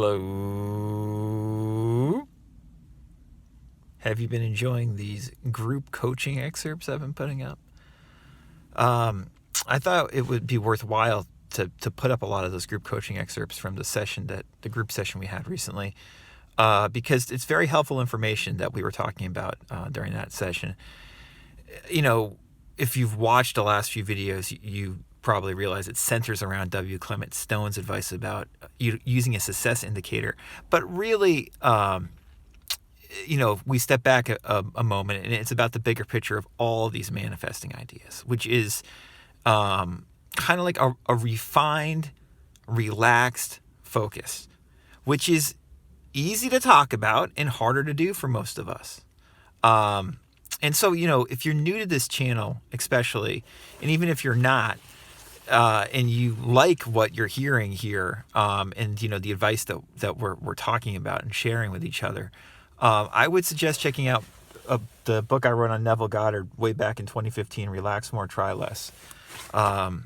Hello. Have you been enjoying these group coaching excerpts I've been putting up? I thought it would be worthwhile to put up a lot of those group coaching excerpts from the group session we had recently, because it's very helpful information that we were talking about during that session. You know, if you've watched the last few videos, you probably realize it centers around W. Clement Stone's advice about using a success indicator. But really, we step back a moment, and it's about the bigger picture of all of these manifesting ideas, which is kind of like a refined, relaxed focus, which is easy to talk about and harder to do for most of us. And so, if you're new to this channel, especially, and even if you're not, and you like what you're hearing here, and the advice that we're talking about and sharing with each other, I would suggest checking out the book I wrote on Neville Goddard way back in 2015, Relax More, Try Less. I'm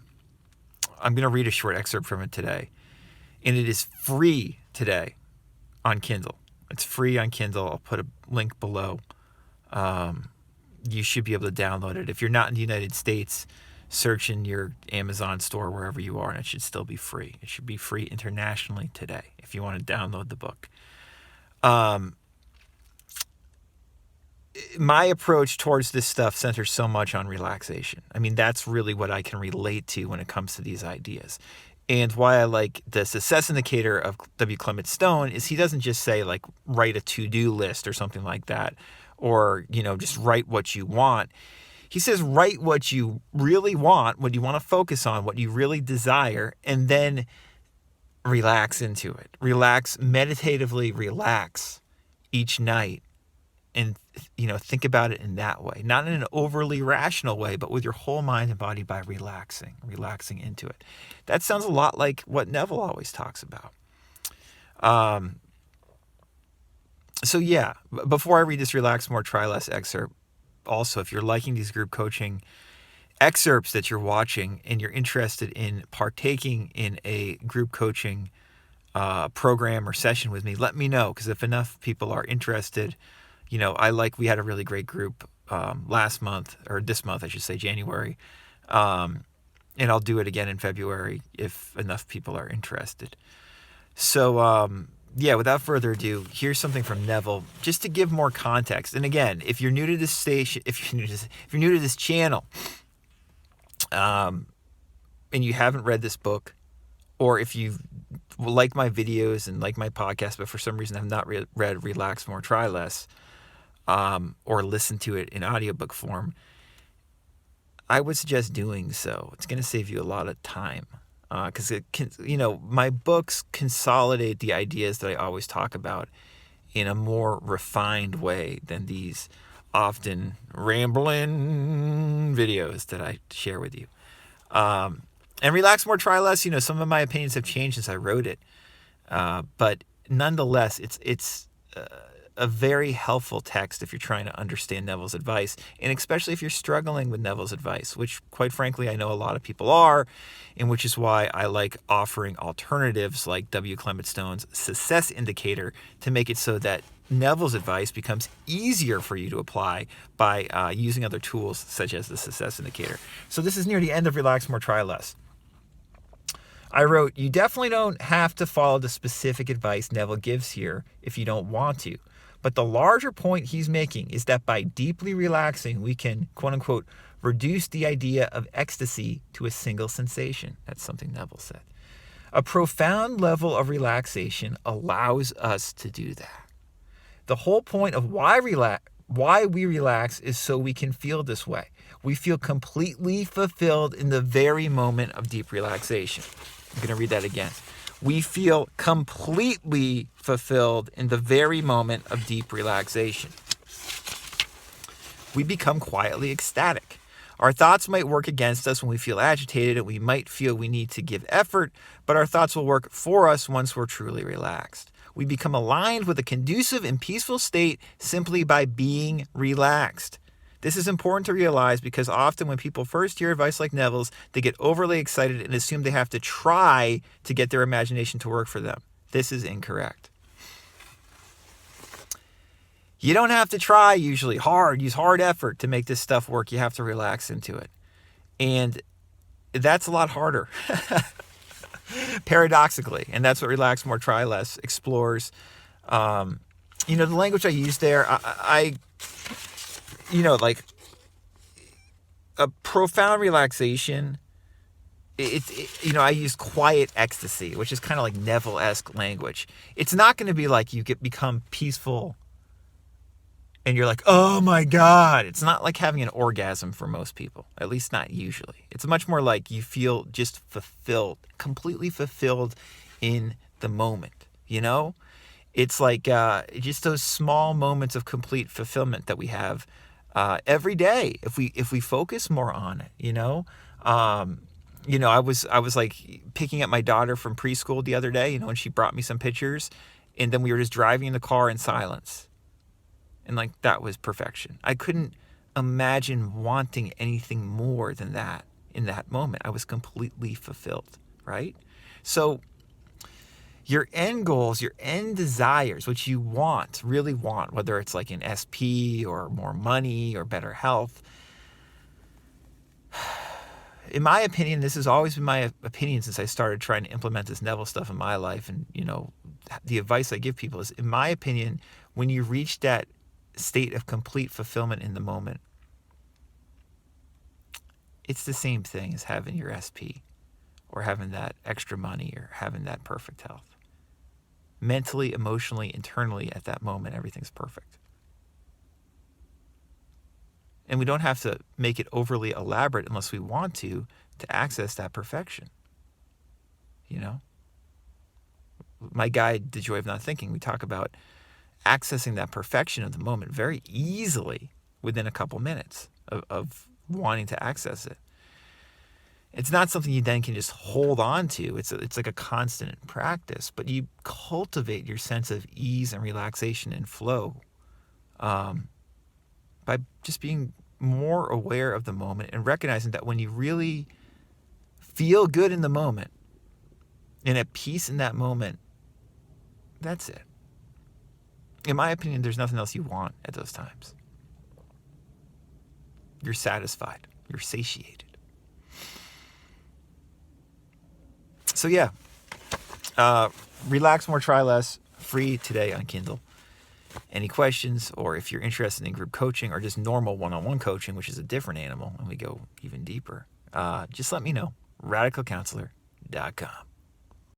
going to read a short excerpt from it today, and it is free today on Kindle. It's free on Kindle. I'll put a link below. You should be able to download it. If you're not in the United States, search in your Amazon store, wherever you are, and it should still be free. It should be free internationally today if you want to download the book. My approach towards this stuff centers so much on relaxation. I mean, that's really what I can relate to when it comes to these ideas. And why I like the success indicator of W. Clement Stone is he doesn't just say, like, write a to-do list or something like that, or, just write what you want. He says, write what you really want, what you want to focus on, what you really desire, and then relax into it. Meditatively relax each night. And, think about it in that way, not in an overly rational way, but with your whole mind and body by relaxing into it. That sounds a lot like what Neville always talks about. So yeah, before I read this Relax More, Try Less excerpt, also, if you're liking these group coaching excerpts that you're watching and you're interested in partaking in a group coaching program or session with me, let me know, because if enough people are interested, we had a really great group last month, or this month, I should say, January. And I'll do it again in February if enough people are interested. So, without further ado, here's something from Neville, just to give more context. And again, if you're new to this station, if you're new to this channel, and you haven't read this book, or if you like my videos and like my podcast, but for some reason have not read Relax More, Try Less, or listen to it in audiobook form, I would suggest doing so. It's going to save you a lot of time, because my books consolidate the ideas that I always talk about in a more refined way than these often rambling videos that I share with you. And Relax More, Try Less, some of my opinions have changed since I wrote it, but nonetheless, it's a very helpful text if you're trying to understand Neville's advice, and especially if you're struggling with Neville's advice, which, quite frankly, I know a lot of people are, and which is why I like offering alternatives like W. Clement Stone's success indicator to make it so that Neville's advice becomes easier for you to apply by using other tools such as the success indicator. So this is near the end of Relax More, Try Less. I wrote, you definitely don't have to follow the specific advice Neville gives here if you don't want to. But the larger point he's making is that by deeply relaxing, we can, quote unquote, reduce the idea of ecstasy to a single sensation. That's something Neville said. A profound level of relaxation allows us to do that. The whole point of why we relax is so we can feel this way. We feel completely fulfilled in the very moment of deep relaxation. I'm going to read that again. We feel completely fulfilled in the very moment of deep relaxation. We become quietly ecstatic. Our thoughts might work against us when we feel agitated, and we might feel we need to give effort, but our thoughts will work for us once we're truly relaxed. We become aligned with a conducive and peaceful state simply by being relaxed. This is important to realize because often when people first hear advice like Neville's, they get overly excited and assume they have to try to get their imagination to work for them. This is incorrect. You don't have to try usually use hard effort to make this stuff work. You have to relax into it. And that's a lot harder, paradoxically. And that's what Relax More, Try Less explores. The language I use there, I like a profound relaxation. I use quiet ecstasy, which is kind of like Neville-esque language. It's not going to be like you become peaceful and you're like, oh my God. It's not like having an orgasm for most people, at least not usually. It's much more like you feel just fulfilled, completely fulfilled in the moment, It's like just those small moments of complete fulfillment that we have every day if we focus more on it, I was like picking up my daughter from preschool the other day, and she brought me some pictures, and then we were just driving in the car in silence. And like, that was perfection. I couldn't imagine wanting anything more than that in that moment. I was completely fulfilled, right? So your end goals, your end desires, what you really want, whether it's like an SP or more money or better health, in my opinion, this has always been my opinion since I started trying to implement this Neville stuff in my life. And, the advice I give people is, in my opinion, when you reach that state of complete fulfillment in the moment, it's the same thing as having your SP or having that extra money or having that perfect health. Mentally, emotionally, internally, at that moment, everything's perfect. And we don't have to make it overly elaborate unless we want to access that perfection. My guide, The Joy of Not Thinking, we talk about accessing that perfection of the moment very easily within a couple minutes of wanting to access it. It's not something you then can just hold on to. It's like a constant practice, but you cultivate your sense of ease and relaxation and flow by just being more aware of the moment and recognizing that when you really feel good in the moment and at peace in that moment, that's it. In my opinion, there's nothing else you want at those times. You're satisfied. You're satiated. So yeah, Relax More, Try Less, free today on Kindle. Any questions, or if you're interested in group coaching or just normal one-on-one coaching, which is a different animal, and we go even deeper, just let me know. RadicalCounselor.com.